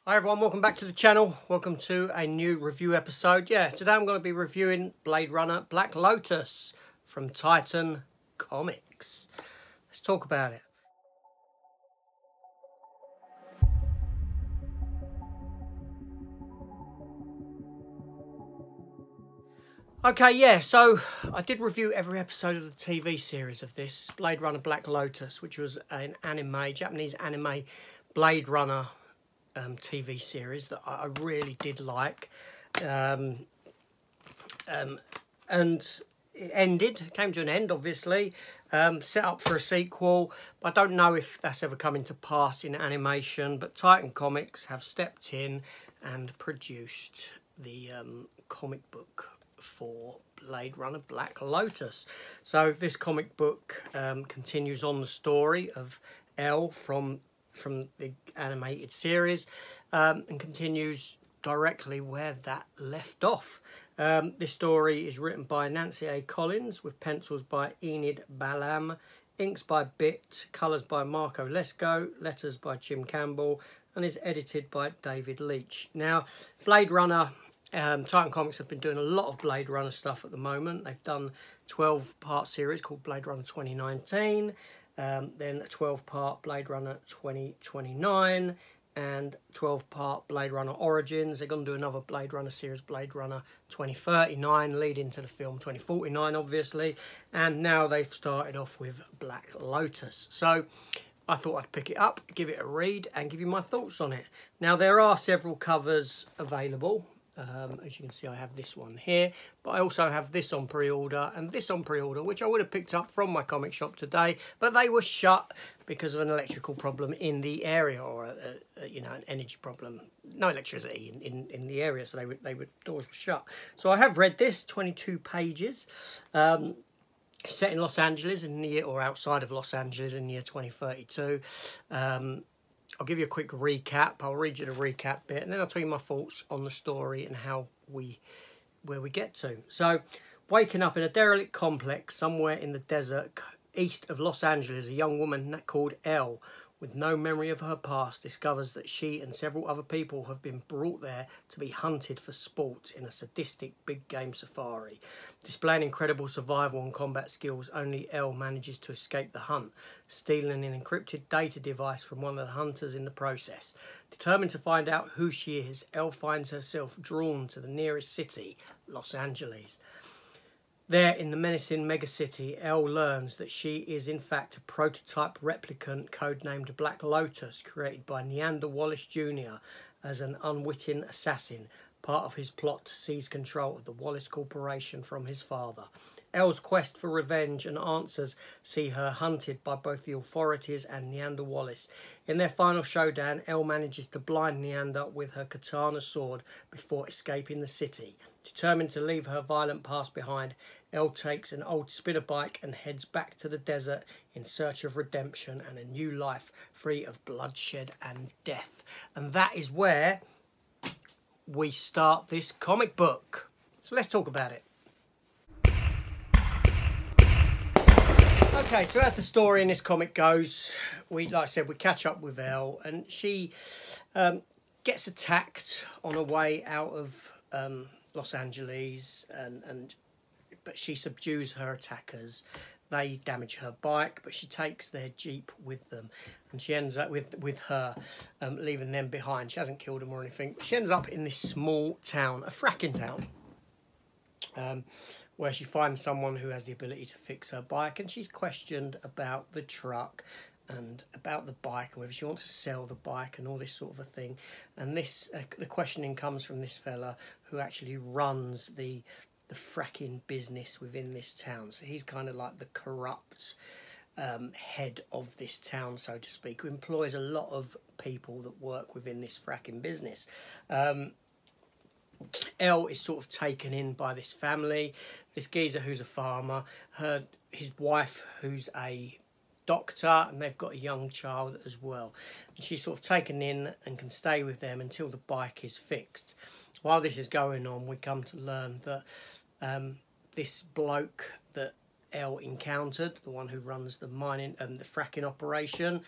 Hi everyone, welcome back to the channel. Welcome to a new review episode. Today I'm going to be reviewing Blade Runner Black Lotus from Titan Comics. Let's talk about it. Okay, so I did review every episode of the TV series of this, Blade Runner Black Lotus, which was an Japanese anime Blade Runner TV series that I really did like. And it came to an end, obviously, set up for a sequel. I don't know if that's ever coming to pass in animation, but Titan Comics have stepped in and produced the comic book for Blade Runner Black Lotus. So this comic book continues on the story of L from the animated series and continues directly where that left off. This story is written by Nancy A. Collins with pencils by Enid Balam, inks by Bit, colours by Marco Lesko, letters by Jim Campbell, and is edited by David Leitch. Now, Blade Runner, Titan Comics have been doing a lot of Blade Runner stuff at the moment. They've done a 12-part series called Blade Runner 2019, then a 12-part Blade Runner 2029, and 12-part Blade Runner Origins. They're going to do another Blade Runner series, Blade Runner 2039, leading to the film 2049, obviously. And now they've started off with Black Lotus. So I thought I'd pick it up, give it a read, and give you my thoughts on it. Now, there are several covers available. As you can see, I have this one here, but I also have this on pre-order and this on pre-order, which I would have picked up from my comic shop today, but they were shut because of an electrical problem in the area, or an energy problem. No electricity in the area, so doors were shut. So I have read this, 22 pages, set in Los Angeles in the year, or outside of Los Angeles in the year 2032. I'll give you a quick recap. I'll read you the recap bit, and then I'll tell you my thoughts on the story and where we get to. So, waking up in a derelict complex somewhere in the desert east of Los Angeles, a young woman called Elle, with no memory of her past, discovers that she and several other people have been brought there to be hunted for sport in a sadistic big game safari. Displaying incredible survival and combat skills, only Elle manages to escape the hunt, stealing an encrypted data device from one of the hunters in the process. Determined to find out who she is, Elle finds herself drawn to the nearest city, Los Angeles. There, in the menacing megacity, Elle learns that she is in fact a prototype replicant codenamed Black Lotus, created by Neander Wallace Jr. as an unwitting assassin, part of his plot to seize control of the Wallace Corporation from his father. Elle's quest for revenge and answers see her hunted by both the authorities and Neander Wallace. In their final showdown, Elle manages to blind Neander with her katana sword before escaping the city. Determined to leave her violent past behind, Elle takes an old spinner bike and heads back to the desert in search of redemption and a new life free of bloodshed and death. And that is where we start this comic book. So let's talk about it. Okay, so as the story in this comic goes, like I said, we catch up with Elle, and she gets attacked on her way out of Los Angeles, but she subdues her attackers. They damage her bike, but she takes their Jeep with them, and she ends up with her, leaving them behind. She hasn't killed them or anything, but she ends up in this small town, a fracking town, where she finds someone who has the ability to fix her bike, and she's questioned about the truck and about the bike, and whether she wants to sell the bike and all this sort of a thing. And this the questioning comes from this fella who actually runs the fracking business within this town. So he's kind of like the corrupt head of this town, so to speak, who employs a lot of people that work within this fracking business. Elle is sort of taken in by this family, this geezer who's a farmer, his wife who's a doctor, and they've got a young child as well. And she's sort of taken in and can stay with them until the bike is fixed. While this is going on, we come to learn that this bloke that Elle encountered, the one who runs the mining and the fracking operation,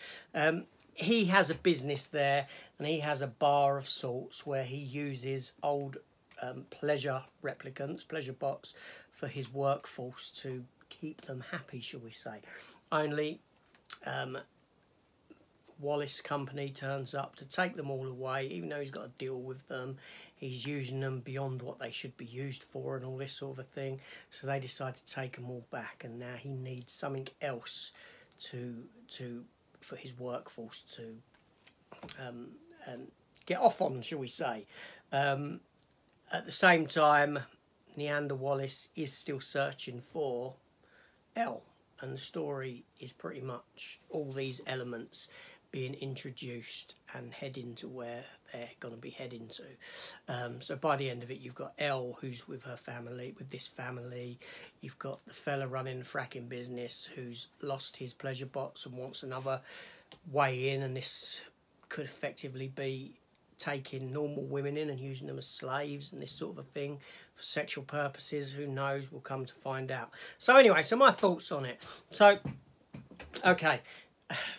he has a business there, and he has a bar of sorts where he uses old pleasure replicants, pleasure bots, for his workforce to keep them happy, shall we say. Only Wallace Company turns up to take them all away, even though he's got to deal with them. He's using them beyond what they should be used for and all this sort of a thing. So they decide to take them all back, and now he needs something else for his workforce to get off on, shall we say. At the same time, Neander Wallace is still searching for Elle, and the story is pretty much all these elements being introduced and heading to where they're going to be heading to. So by the end of it, you've got Elle, who's with her family, with this family. You've got the fella running the fracking business who's lost his pleasure bots and wants another way in, and this could effectively be taking normal women in and using them as slaves and this sort of a thing for sexual purposes. Who knows? We'll come to find out. So anyway, so my thoughts on it. So, okay.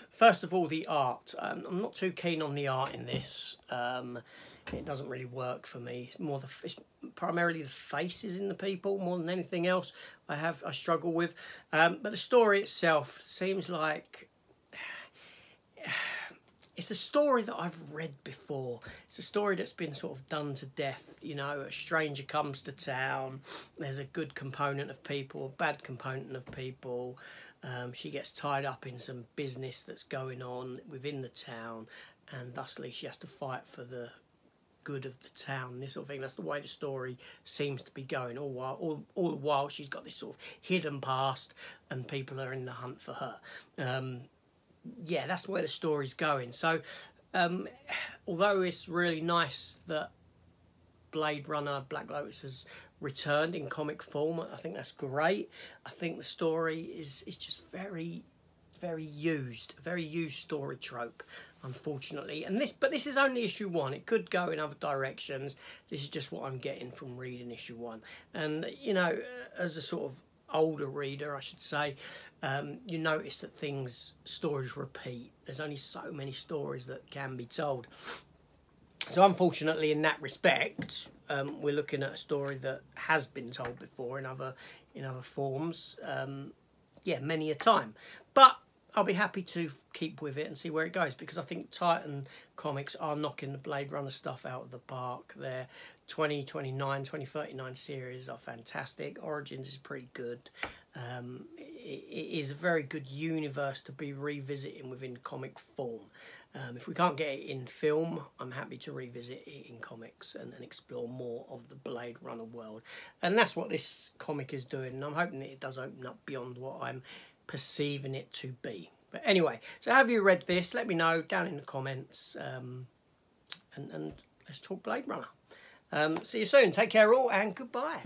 First of all, the art. I'm not too keen on the art in this. It doesn't really work for me. It's primarily the faces in the people more than anything else I struggle with. But the story itself seems like it's a story that I've read before. It's a story that's been sort of done to death. You know, a stranger comes to town. There's a good component of people, a bad component of people. She gets tied up in some business that's going on within the town, and thusly she has to fight for the good of the town, this sort of thing. That's the way the story seems to be going. All the while she's got this sort of hidden past, and people are in the hunt for her. Yeah, that's where the story's going. So, although it's really nice that Blade Runner Black Lotus has returned in comic form, I think that's great. I think the story is just very used, a very used story trope, unfortunately. But this is only issue 1. It could go in other directions. This is just what I'm getting from reading issue 1. And you know, as a sort of older reader, I should say, you notice that stories repeat. There's only so many stories that can be told. So unfortunately, in that respect, we're looking at a story that has been told before in other forms, yeah, many a time. But I'll be happy to keep with it and see where it goes, because I think Titan Comics are knocking the Blade Runner stuff out of the park. Their 2029, 2039 series are fantastic. Origins is pretty good. It is a very good universe to be revisiting within comic form. If we can't get it in film, I'm happy to revisit it in comics and explore more of the Blade Runner world. And that's what this comic is doing, and I'm hoping that it does open up beyond what I'm perceiving it to be. But anyway, so have you read this? Let me know down in the comments, and let's talk Blade Runner. See you soon. Take care all, and goodbye.